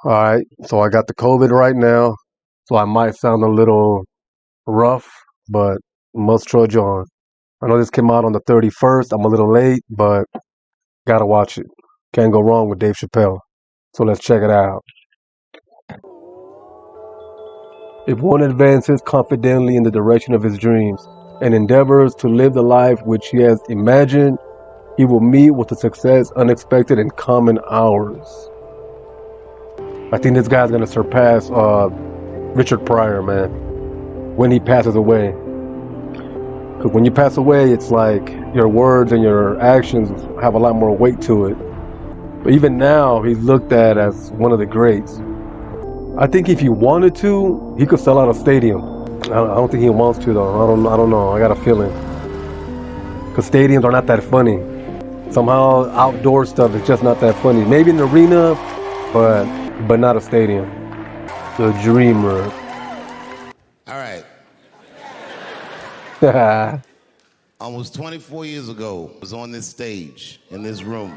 All right, so I got the COVID right now, so I might sound a little rough, but must trudge on. I know this came out on the 31st. I'm a little late, but gotta watch it. Can't go wrong with Dave Chappelle. So let's check it out. If one advances confidently in the direction of his dreams and endeavors to live the life which he has imagined, he will meet with a success unexpected in common hours. I think this guy's gonna surpass Richard Pryor, man, when he passes away. Because when you pass away, it's like your words and your actions have a lot more weight to it. But even now, he's looked at as one of the greats. I think if he wanted to, he could sell out a stadium. I don't think he wants to though. I don't know. I got a feeling. Because stadiums are not that funny. Somehow outdoor stuff is just not that funny. Maybe an arena, but not a stadium. The dreamer. All right. Almost 24 years ago, I was on this stage in this room.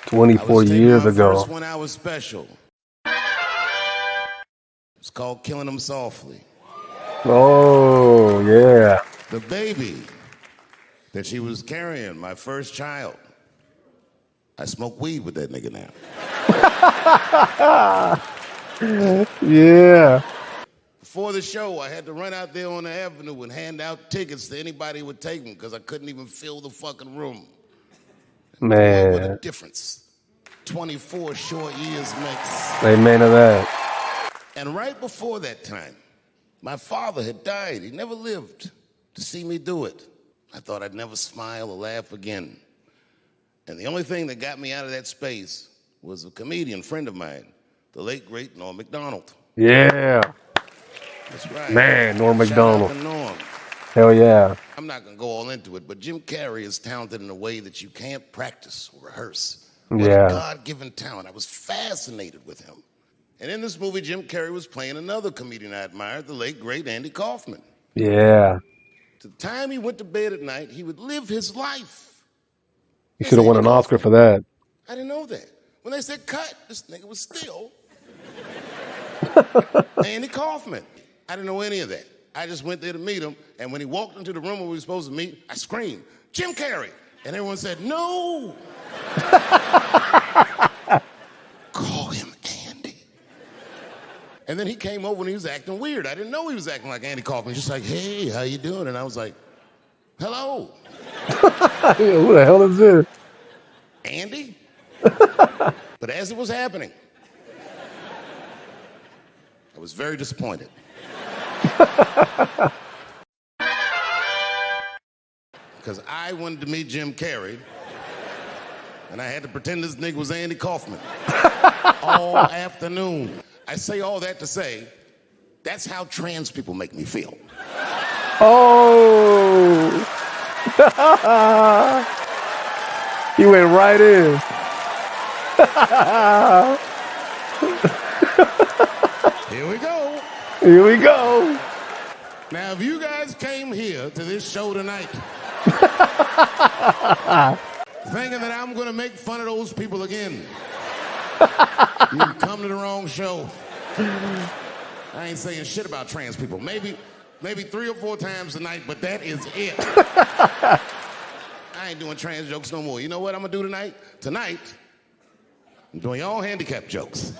24 years ago. First 1 hour special. It's called Killing Them Softly. Oh, yeah. The baby that she was carrying, my first child. I smoke weed with that nigga now. Yeah. Before the show, I had to run out there on the avenue and hand out tickets to anybody who would take them because I couldn't even fill the fucking room. Man. Boy, what a difference 24 short years makes. Amen to that. And right before that time, my father had died. He never lived to see me do it. I thought I'd never smile or laugh again. And the only thing that got me out of that space was a comedian friend of mine, the late, great Norm Macdonald. Yeah. That's right. Man, Norm Macdonald. Shout out to Norm. Hell yeah. I'm not going to go all into it, but Jim Carrey is talented in a way that you can't practice or rehearse. What Yeah. a God-given talent. I was fascinated with him. And in this movie, Jim Carrey was playing another comedian I admired, the late, great Andy Kaufman. Yeah. To the time he went to bed at night, he would live his life. You should have won an Oscar for that. I didn't know that. When they said cut, this nigga was still Andy Kaufman. I didn't know any of that. I just went there to meet him, and when he walked into the room where we were supposed to meet, I screamed, "Jim Carrey!" And everyone said, "No!" Call him Andy. And then he came over and he was acting weird. I didn't know he was acting like Andy Kaufman. Just like, "Hey, how you doing?" And I was like, "Hello." Who the hell is this? Andy? But as it was happening, I was very disappointed. Because I wanted to meet Jim Carrey, and I had to pretend this nigga was Andy Kaufman all afternoon. I say all that to say, that's how trans people make me feel. Oh. He went right in. Here we go. Here we go. Now, if you guys came here to this show tonight thinking that I'm going to make fun of those people again, you come to the wrong show. I ain't saying shit about trans people. Maybe 3 or 4 times tonight, but that is it. I ain't doing trans jokes no more. You know what I'm going to do tonight? Tonight, I'm doing all handicap jokes.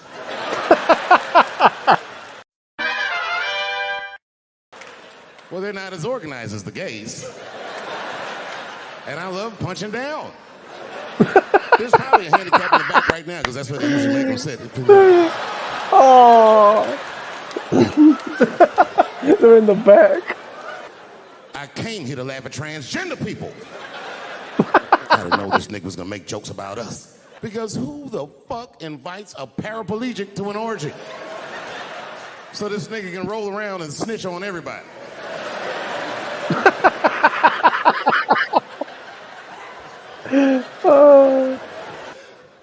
Well, they're not as organized as the gays. And I love punching down. There's probably a handicap in the back right now because that's where they usually make them sit. Oh. They're in the back. I came here to laugh at transgender people. I didn't know this nigga was gonna make jokes about us. Because who the fuck invites a paraplegic to an orgy? So this nigga can roll around and snitch on everybody.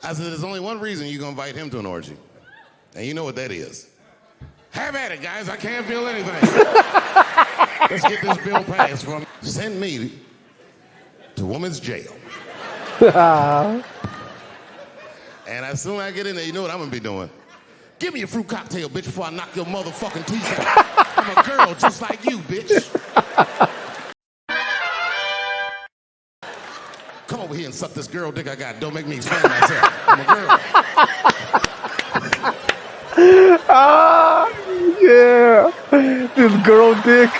I said, there's only one reason you're gonna invite him to an orgy. And you know what that is. Have at it, guys. I can't feel anything. Let's get this bill passed for me. Send me to women's jail. And as soon as I get in there, you know what I'm gonna be doing? Give me a fruit cocktail, bitch, before I knock your motherfucking teeth out. I'm a girl just like you, bitch. Come over here and suck this girl dick I got. Don't make me explain myself. I'm a girl. Ah, yeah. This girl dick.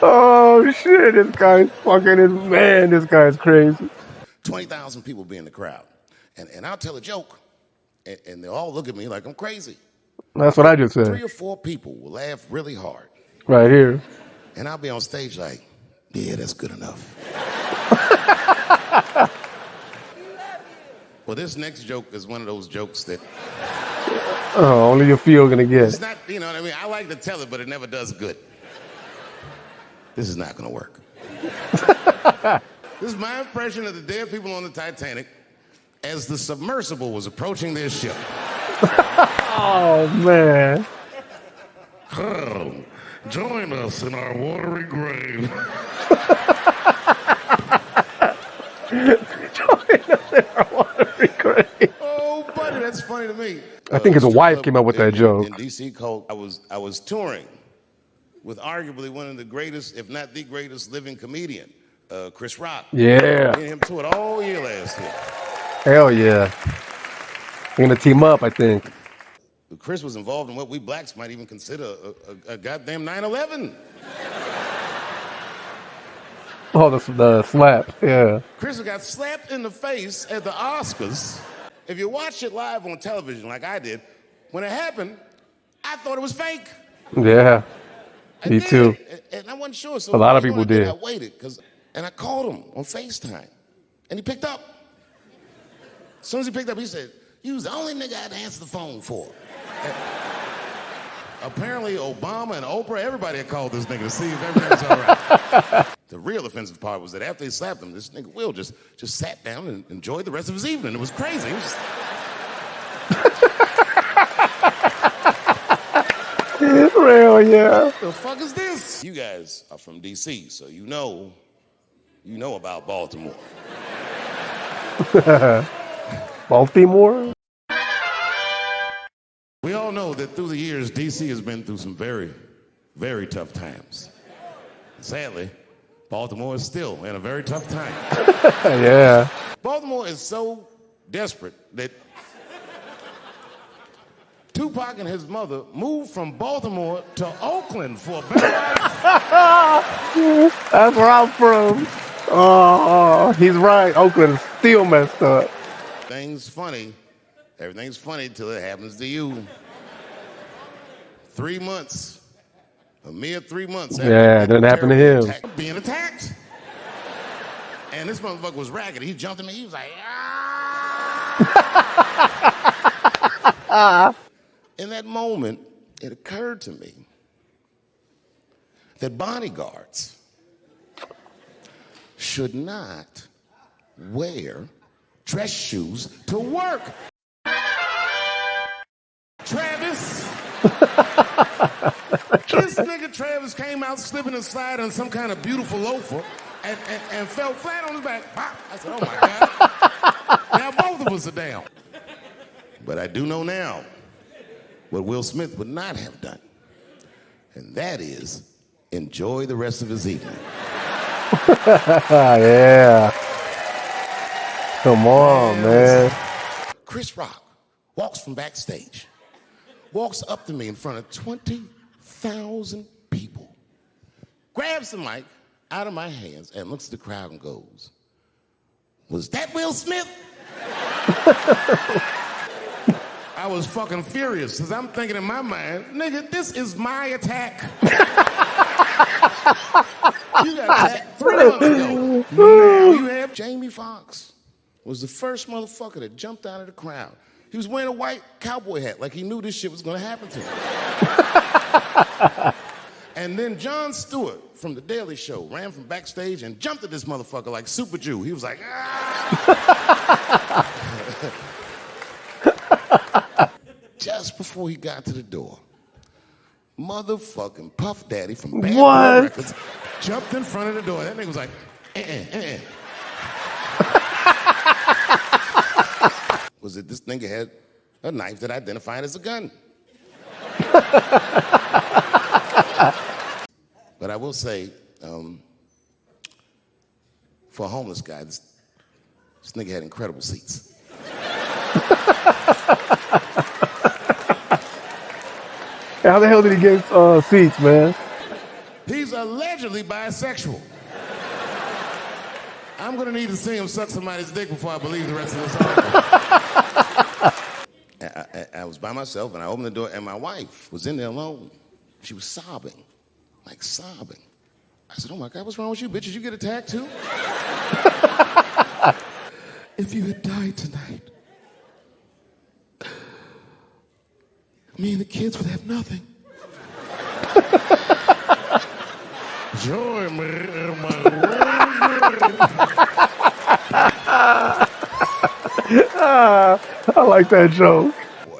Oh, shit. This guy's fucking, man, this guy's crazy. 20,000 people be in the crowd. And I'll tell a joke, and they'll all look at me like I'm crazy. That's what I just said. 3 or 4 people will laugh really hard. Right here. And I'll be on stage like, yeah, that's good enough. Well, this next joke is one of those jokes that... Oh, only your feel gonna get. It's not, you know what I mean? I like to tell it, but it never does good. This is not gonna work. This is my impression of the dead people on the Titanic as the submersible was approaching their ship. Oh, man. Oh, join us in our watery grave. Oh, buddy, that's funny to me. I think his wife came up with that joke. In DC Cult, I was touring with arguably one of the greatest, if not the greatest, living comedian, Chris Rock. Yeah. Me and him toured all year last year. Hell yeah. We're gonna team up, I think. Chris was involved in what we blacks might even consider a goddamn 9/11. Oh, the slap, yeah. Chris got slapped in the face at the Oscars. If you watch it live on television like I did, when it happened, I thought it was fake. Yeah, me too. And I wasn't sure. So a lot of people did. I waited, and I called him on FaceTime, and he picked up. As soon as he picked up, he said, "You was the only nigga I had to answer the phone for." Apparently, Obama and Oprah, everybody had called this nigga to see if everything was all right. The real offensive part was that after they slapped him, this nigga Will just sat down and enjoyed the rest of his evening. It was crazy. It was Real, yeah. What the fuck is this? You guys are from D.C., so you know about Baltimore. Baltimore? We all know that through the years, D.C. has been through some very, very tough times. Sadly, Baltimore is still in a very tough time. Yeah. Baltimore is so desperate that Tupac and his mother moved from Baltimore to Oakland for a better life. That's where I'm from. Oh, he's right. Oakland is still messed up. Everything's funny till it happens to you. 3 months. A mere 3 months after yeah, it didn't happen to him. Being attacked. And this motherfucker was ragged. He jumped at me. He was like, ah. In that moment, it occurred to me that bodyguards should not wear dress shoes to work. Travis. This nigga Travis came out slipping and sliding on some kind of beautiful loafer and fell flat on his back. I said, oh my God. Now both of us are down. But I do know now what Will Smith would not have done. And that is enjoy the rest of his evening. Yeah. Come on, man. Chris Rock walks from backstage, walks up to me in front of 20,000 people, grabs the mic out of my hands and looks at the crowd and goes, "Was that Will Smith?" I was fucking furious because I'm thinking in my mind, nigga, this is my attack. You got attacked 3 months ago. Now you have Jamie Foxx was the first motherfucker that jumped out of the crowd. He was wearing a white cowboy hat like he knew this shit was gonna happen to him. And then Jon Stewart from The Daily Show ran from backstage and jumped at this motherfucker like Super Jew. He was like, ah! Just before he got to the door, motherfucking Puff Daddy from Bad Boy What? Records jumped in front of the door. That nigga was like, Was it this nigga had a knife that identified as a gun? But I will say, for a homeless guy, this nigga had incredible seats. How the hell did he get seats, man? He's allegedly bisexual. I'm gonna need to see him suck somebody's dick before I believe the rest of this article. I was by myself and I opened the door and my wife was in there alone. She was sobbing, like sobbing. I said, oh my God, what's wrong with you, bitch? Did you get attacked too? If you had died tonight, me and the kids would have nothing. Joy, I like that joke.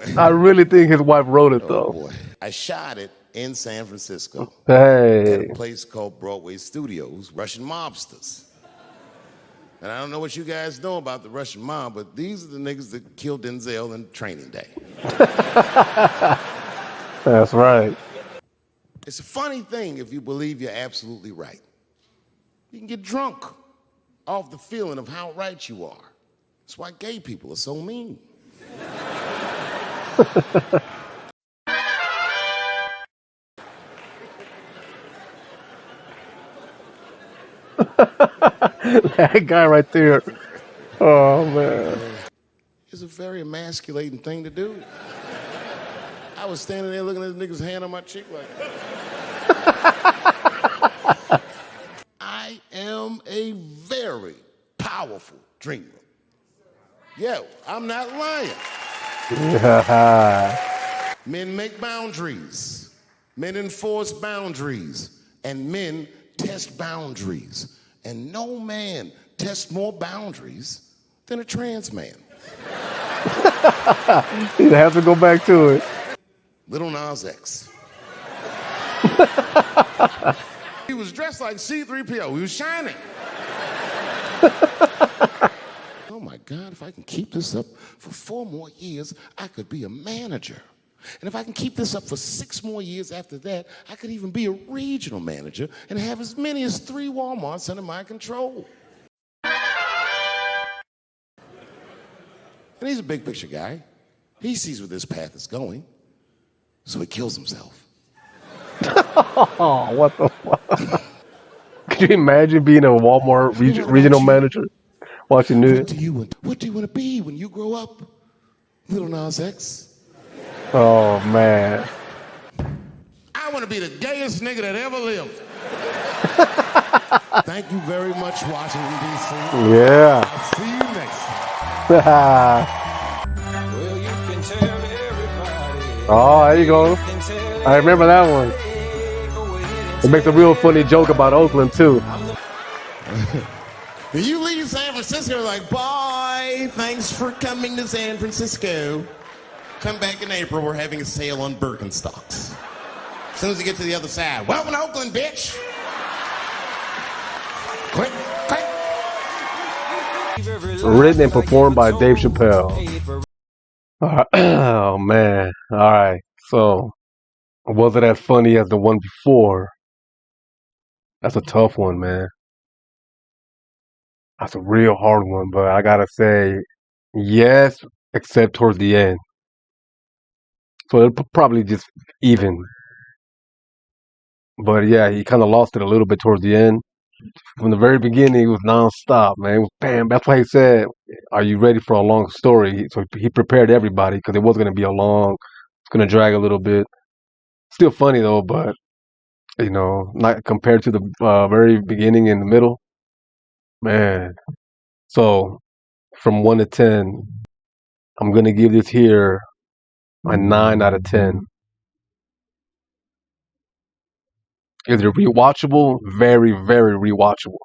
boy. I really think his wife wrote it, though. Oh boy. I shot it in San Francisco Hey. at a place called Broadway Studios, Russian mobsters. And I don't know what you guys know about the Russian mob, but these are the niggas that killed Denzel in Training Day. That's right. It's a funny thing if you believe you're absolutely right. You can get drunk off the feeling of how right you are. That's why gay people are so mean. That guy right there. Oh, man. It's a very emasculating thing to do. I was standing there looking at this nigga's hand on my cheek like, I am a very powerful dreamer. Yo, I'm not lying. Men make boundaries. Men enforce boundaries. And men test boundaries. And no man tests more boundaries than a trans man. You'd have to go back to it. Little Nas X. He was dressed like C-3PO. He was shining. Oh my God, if I can keep this up for 4 more years, I could be a manager. And if I can keep this up for 6 more years after that, I could even be a regional manager and have as many as 3 Walmarts under my control. And he's a big picture guy. He sees where this path is going, so he kills himself. Oh, what the fuck? Could you imagine being a Walmart regional manager watching news? What do you want to be when you grow up, Little Nas X? Oh, man. I want to be the gayest nigga that ever lived. Thank you very much, Washington, D.C. Yeah. I'll see you next time. Well, you can tell everybody. Oh, there you go. I remember that one. It makes a real funny joke about Oakland, too. You leave San Francisco like, bye, thanks for coming to San Francisco. Come back in April, we're having a sale on Birkenstocks. As soon as you get to the other side, welcome to Oakland, bitch. Click, click. Written and performed by Dave Chappelle. Oh, man. All right. So, was it as funny as the one before? That's a tough one, man. That's a real hard one, but I gotta say, yes, except towards the end. So it'll probably just even. But yeah, he kind of lost it a little bit towards the end. From the very beginning, it was nonstop, man. It was bam. That's why he said, "Are you ready for a long story?" So he prepared everybody because it was going to be it's going to drag a little bit. Still funny though, but not compared to the very beginning and the middle, man. So from 1 to 10, I'm going to give this here my 9 out of 10. Is it rewatchable? Very, very rewatchable.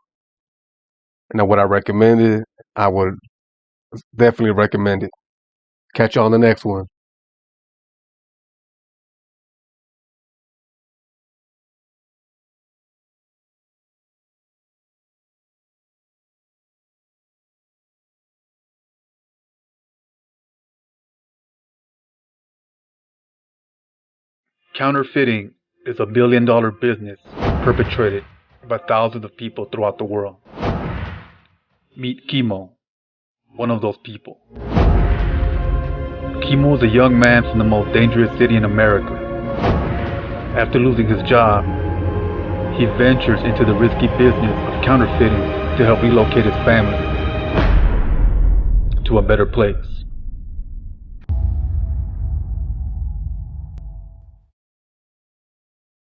And would I recommend it? I would definitely recommend it. Catch you on the next one. Counterfeiting is a billion-dollar business perpetrated by thousands of people throughout the world. Meet Kimo, one of those people. Kimo is a young man from the most dangerous city in America. After losing his job, he ventures into the risky business of counterfeiting to help relocate his family to a better place.